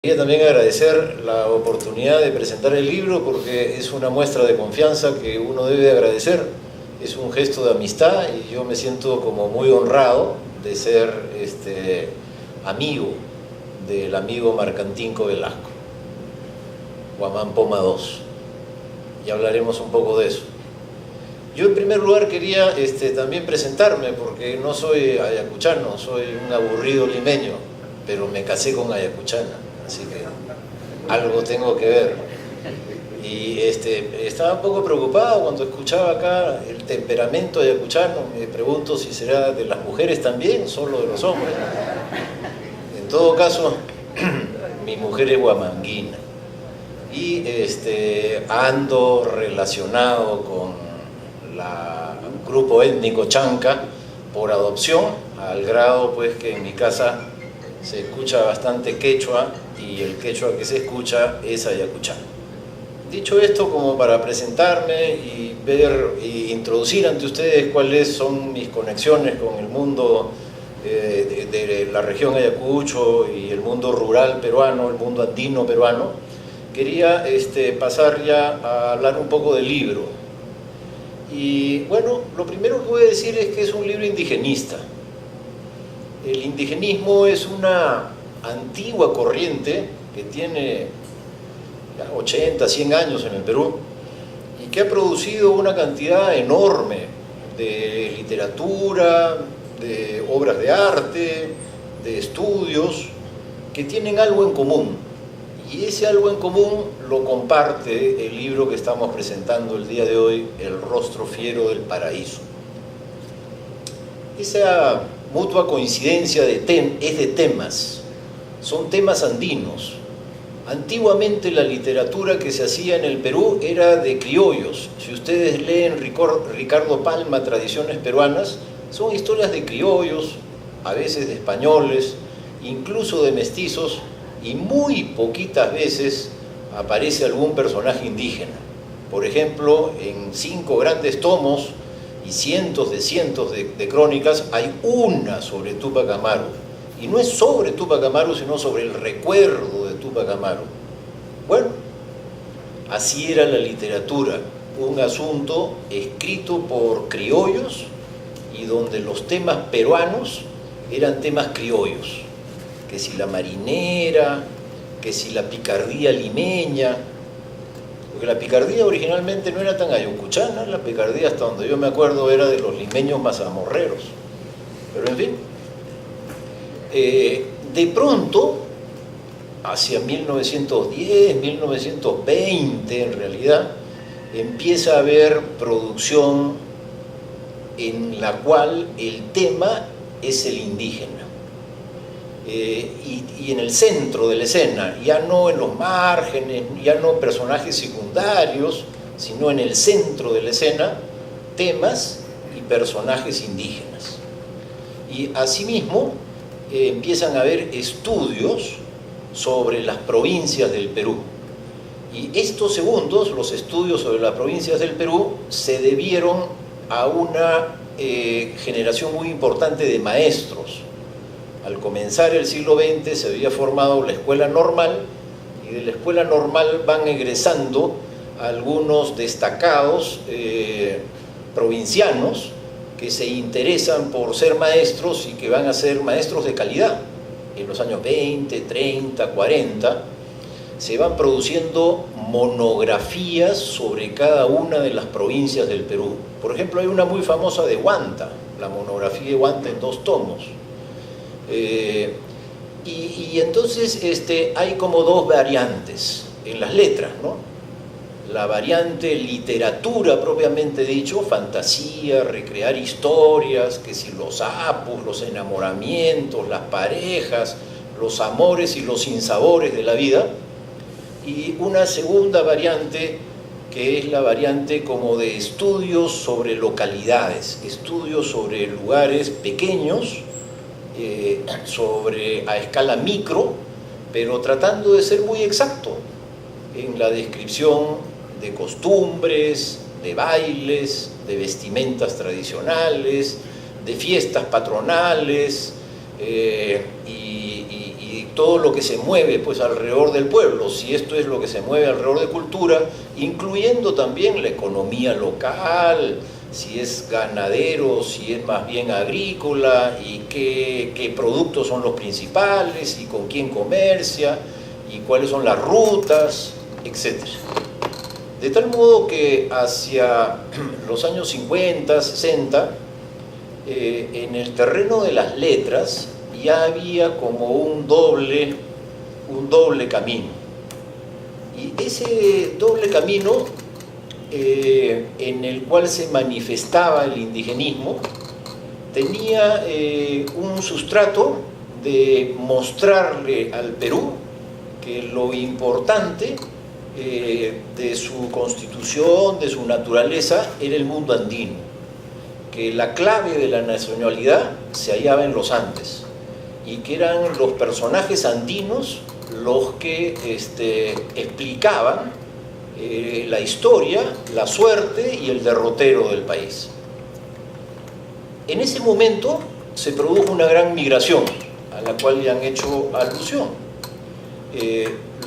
Quería también agradecer la oportunidad de presentar el libro porque es una muestra de confianza que uno debe agradecer, es un gesto de amistad y yo me siento como muy honrado de ser amigo del amigo Marcantinco Velasco, Guamán Poma II. Ya hablaremos un poco de eso. Yo en primer lugar quería también presentarme porque no soy ayacuchano, soy un aburrido limeño, pero me casé con ayacuchana. Así que algo tengo que ver. Y estaba un poco preocupado cuando escuchaba acá el temperamento ayacuchano. Me pregunto si será de las mujeres también, solo de los hombres. En todo caso, mi mujer es huamanguina. Y ando relacionado con el grupo étnico chanca por adopción, al grado pues que en mi casa se escucha bastante quechua y el quechua que se escucha es ayacuchano. Dicho esto, como para presentarme y ver e introducir ante ustedes cuáles son mis conexiones con el mundo de la región Ayacucho y el mundo rural peruano, el mundo andino peruano, quería pasar ya a hablar un poco del libro. Y bueno, lo primero que voy a decir es que es un libro indigenista. El indigenismo es una antigua corriente que tiene 80, 100 años en el Perú y que ha producido una cantidad enorme de literatura, de obras de arte, de estudios que tienen algo en común. Y ese algo en común lo comparte el libro que estamos presentando el día de hoy, El rostro fiero del paraíso. Esa mutua coincidencia es de temas, son temas andinos. Antiguamente la literatura que se hacía en el Perú era de criollos. Si ustedes leen Ricardo Palma, Tradiciones Peruanas, son historias de criollos, a veces de españoles, incluso de mestizos, y muy poquitas veces aparece algún personaje indígena. Por ejemplo, en 5 grandes tomos y cientos de crónicas, hay una sobre Túpac Amaru. Y no es sobre Túpac Amaru, sino sobre el recuerdo de Túpac Amaru. Bueno, así era la literatura, un asunto escrito por criollos y donde los temas peruanos eran temas criollos. Que si la marinera, que si la picardía limeña, porque la picardía originalmente no era tan ayacuchana, la picardía hasta donde yo me acuerdo era de los limeños mazamorreros, pero en fin, de pronto, hacia 1910, 1920 en realidad, empieza a haber producción en la cual el tema es el indígena. Y en el centro de la escena, ya no en los márgenes, ya no personajes secundarios, sino en el centro de la escena, temas y personajes indígenas. Y asimismo empiezan a haber estudios sobre las provincias del Perú. Y estos segundos, los estudios sobre las provincias del Perú, se debieron a una generación muy importante de maestros. Al comenzar el siglo XX se había formado la escuela normal y de la escuela normal van egresando algunos destacados provincianos que se interesan por ser maestros y que van a ser maestros de calidad. En los años 20, 30, 40 se van produciendo monografías sobre cada una de las provincias del Perú. Por ejemplo, hay una muy famosa de Huanta, la monografía de Huanta en 2 tomos. Y entonces hay como 2 variantes en las letras, ¿no? La variante literatura propiamente dicho, fantasía, recrear historias, que si los apus, los enamoramientos, las parejas, los amores y los sinsabores de la vida, y una segunda variante que es la variante como de estudios sobre localidades, estudios sobre lugares pequeños, a escala micro, pero tratando de ser muy exacto en la descripción de costumbres, de bailes, de vestimentas tradicionales, de fiestas patronales y todo lo que se mueve pues alrededor del pueblo, si esto es lo que se mueve alrededor de cultura, incluyendo también la economía local, si es ganadero, si es más bien agrícola, y qué productos son los principales, y con quién comercia, y cuáles son las rutas, etc. De tal modo que hacia los años 50, 60, en el terreno de las letras ya había como un doble camino. Y ese doble camino en el cual se manifestaba el indigenismo tenía un sustrato de mostrarle al Perú que lo importante de su constitución, de su naturaleza, era el mundo andino, que la clave de la nacionalidad se hallaba en los Andes y que eran los personajes andinos los que explicaban la historia, la suerte y el derrotero del país. En ese momento se produjo una gran migración a la cual ya han hecho alusión.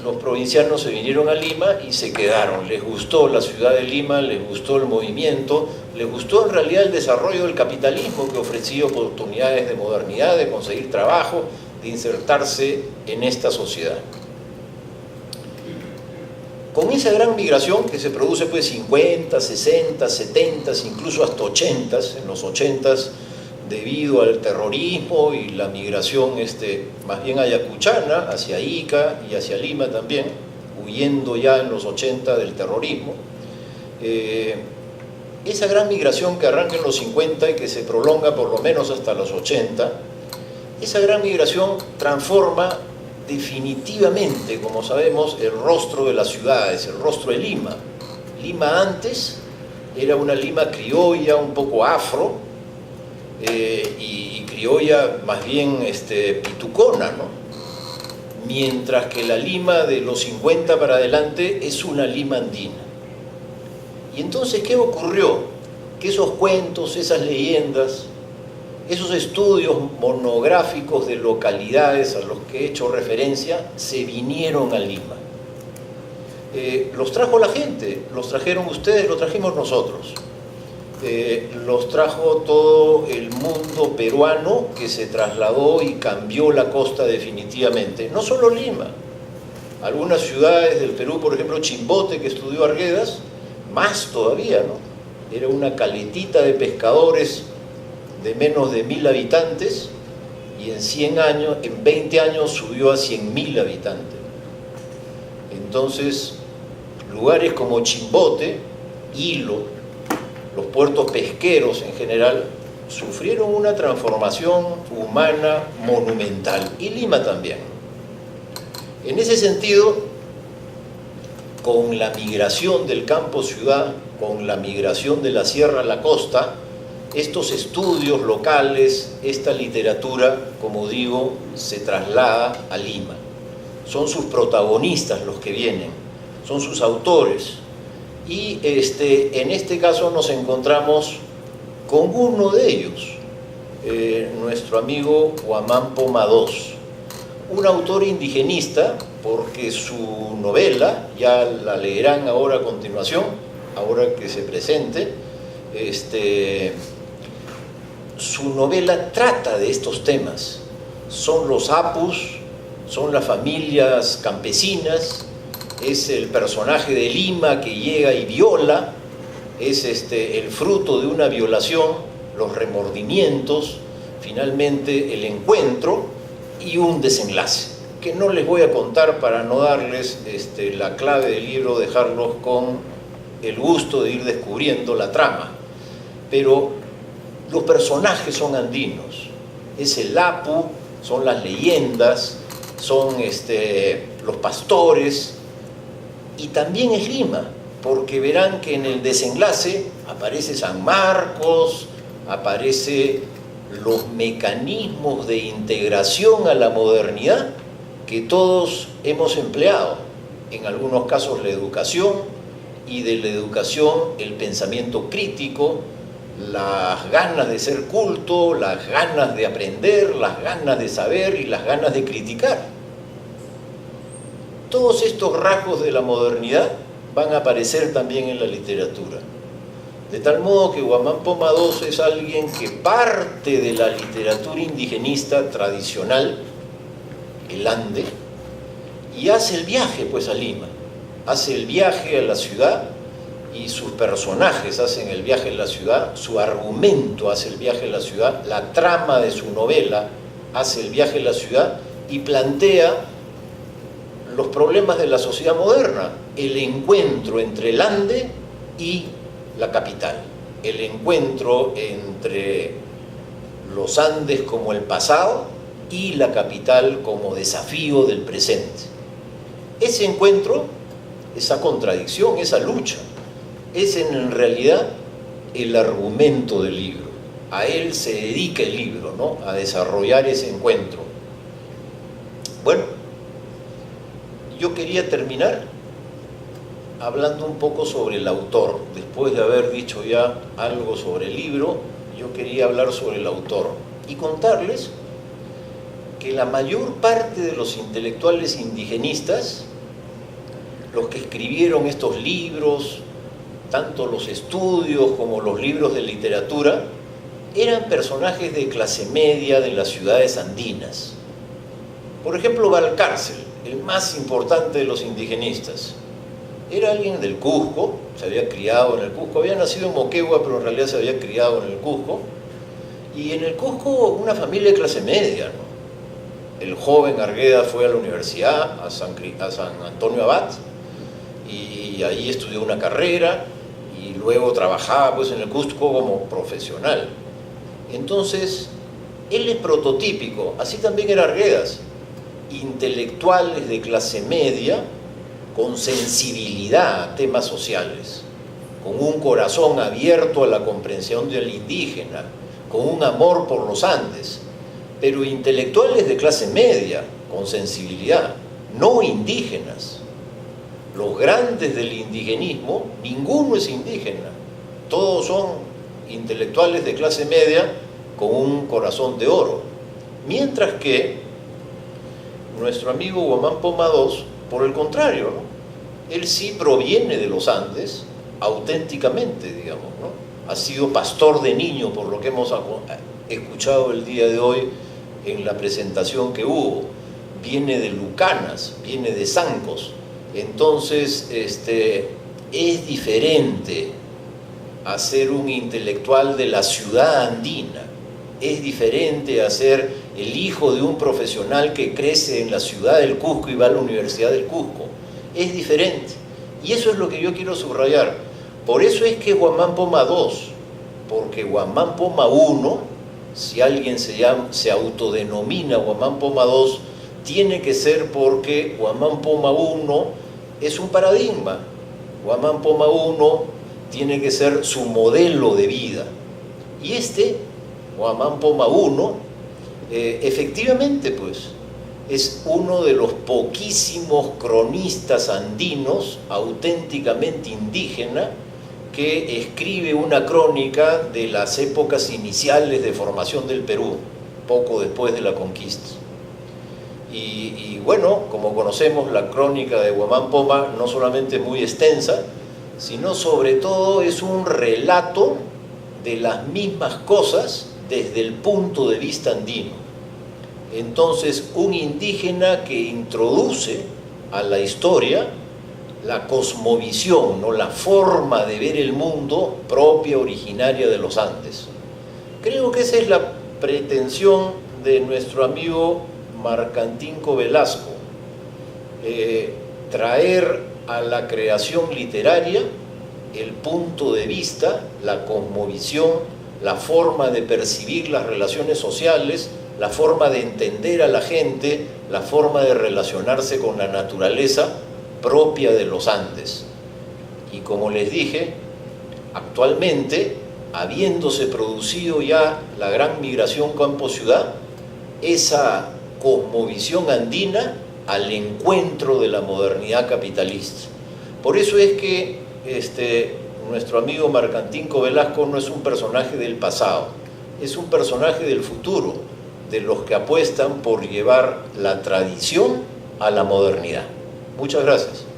Los provincianos se vinieron a Lima y se quedaron. Les gustó la ciudad de Lima, les gustó el movimiento, les gustó en realidad el desarrollo del capitalismo, que ofrecía oportunidades de modernidad, de conseguir trabajo, de insertarse en esta sociedad. Con esa gran migración que se produce pues 50, 60, 70, incluso hasta 80, en los 80, debido al terrorismo y la migración más bien ayacuchana hacia Ica y hacia Lima también, huyendo ya en los 80 del terrorismo. Esa gran migración que arranca en los 50 y que se prolonga por lo menos hasta los 80, esa gran migración transforma definitivamente, como sabemos, el rostro de las ciudades, el rostro de Lima. Lima antes era una Lima criolla, un poco afro, y criolla más bien pitucona, ¿no? Mientras que la Lima de los 50 para adelante es una Lima andina. Y entonces, ¿qué ocurrió? Que esos cuentos, esas leyendas, esos estudios monográficos de localidades a los que he hecho referencia se vinieron a Lima. Los trajo la gente, los trajeron ustedes, los trajimos nosotros. Los trajo todo el mundo peruano que se trasladó y cambió la costa definitivamente. No solo Lima, algunas ciudades del Perú, por ejemplo Chimbote, que estudió Arguedas, más todavía, ¿no? Era una caletita de pescadores de menos de 1000 habitantes y en 20 años subió a 100.000 habitantes. Entonces, lugares como Chimbote, Hilo, los puertos pesqueros en general, sufrieron una transformación humana monumental, y Lima también. En ese sentido, con la migración del campo-ciudad, con la migración de la sierra a la costa, estos estudios locales, esta literatura, como digo, se traslada a Lima. Son sus protagonistas los que vienen, son sus autores. Y en este caso nos encontramos con uno de ellos, nuestro amigo Huamampo Madós, un autor indigenista, porque su novela, ya la leerán ahora a continuación, ahora que se presente, su novela trata de estos temas. Son los apus, son las familias campesinas, es el personaje de Lima que llega y viola, es el fruto de una violación, los remordimientos, finalmente el encuentro y un desenlace, que no les voy a contar para no darles la clave del libro, dejarlos con el gusto de ir descubriendo la trama. Pero los personajes son andinos, es el apu, son las leyendas, son los pastores, y también es Lima, porque verán que en el desenlace aparece San Marcos, aparece los mecanismos de integración a la modernidad que todos hemos empleado, en algunos casos la educación, y de la educación el pensamiento crítico, las ganas de ser culto, las ganas de aprender, las ganas de saber y las ganas de criticar. todos estos rasgos de la modernidad van a aparecer también en la literatura. De tal modo que Guamán Poma II es alguien que parte de la literatura indigenista tradicional, el Ande, y hace el viaje pues a Lima, hace el viaje a la ciudad, y sus personajes hacen el viaje a la ciudad, su argumento hace el viaje a la ciudad, la trama de su novela hace el viaje a la ciudad y plantea los problemas de la sociedad moderna, el encuentro entre el Ande y la capital, el encuentro entre los Andes como el pasado y la capital como desafío del presente. Ese encuentro, esa contradicción, esa lucha, es en realidad el argumento del libro. A él se dedica el libro, ¿no?, a desarrollar ese encuentro. Bueno, yo quería terminar hablando un poco sobre el autor. Después de haber dicho ya algo sobre el libro, yo quería hablar sobre el autor y contarles que la mayor parte de los intelectuales indigenistas, los que escribieron estos libros, tanto los estudios como los libros de literatura, eran personajes de clase media de las ciudades andinas. Por ejemplo, Valcárcel, el más importante de los indigenistas, era alguien del Cusco, se había criado en el Cusco, había nacido en Moquegua, pero en realidad se había criado en el Cusco, y en el Cusco una familia de clase media, ¿no? El joven Argueda fue a la universidad, a San Antonio Abad, y ahí estudió una carrera, y luego trabajaba pues en el Cusco como profesional. Entonces, él es prototípico, así también era Arguedas, intelectuales de clase media, con sensibilidad a temas sociales, con un corazón abierto a la comprensión del indígena, con un amor por los Andes, pero intelectuales de clase media, con sensibilidad, no indígenas. Los grandes del indigenismo, ninguno es indígena, todos son intelectuales de clase media con un corazón de oro. Mientras que nuestro amigo Guamán Poma II, por el contrario, ¿no?, él sí proviene de los Andes, auténticamente, digamos, ¿no? Ha sido pastor de niño, por lo que hemos escuchado el día de hoy en la presentación que hubo. Viene de Lucanas, viene de Zancos. Entonces, es diferente a ser un intelectual de la ciudad andina, es diferente a ser el hijo de un profesional que crece en la ciudad del Cusco y va a la Universidad del Cusco. Es diferente. Y eso es lo que yo quiero subrayar. Por eso es que Guamán Poma II, porque Guamán Poma I, si alguien se autodenomina Guamán Poma II, tiene que ser porque Guamán Poma I es un paradigma. Guamán Poma I tiene que ser su modelo de vida. Y Guamán Poma I, efectivamente, pues, es uno de los poquísimos cronistas andinos auténticamente indígena que escribe una crónica de las épocas iniciales de formación del Perú, poco después de la conquista. Y bueno, como conocemos, la crónica de Guamán Poma no solamente es muy extensa, sino sobre todo es un relato de las mismas cosas desde el punto de vista andino. Entonces, un indígena que introduce a la historia la cosmovisión, ¿no?, la forma de ver el mundo propia, originaria de los Andes. Creo que esa es la pretensión de nuestro amigo Marcantinco Velasco, traer a la creación literaria el punto de vista, la cosmovisión, la forma de percibir las relaciones sociales, la forma de entender a la gente, la forma de relacionarse con la naturaleza propia de los Andes. Y como les dije, actualmente, habiéndose producido ya la gran migración campo-ciudad, esa cosmovisión andina al encuentro de la modernidad capitalista. Por eso es que nuestro amigo Marcantinco Velasco no es un personaje del pasado, es un personaje del futuro, de los que apuestan por llevar la tradición a la modernidad. Muchas gracias.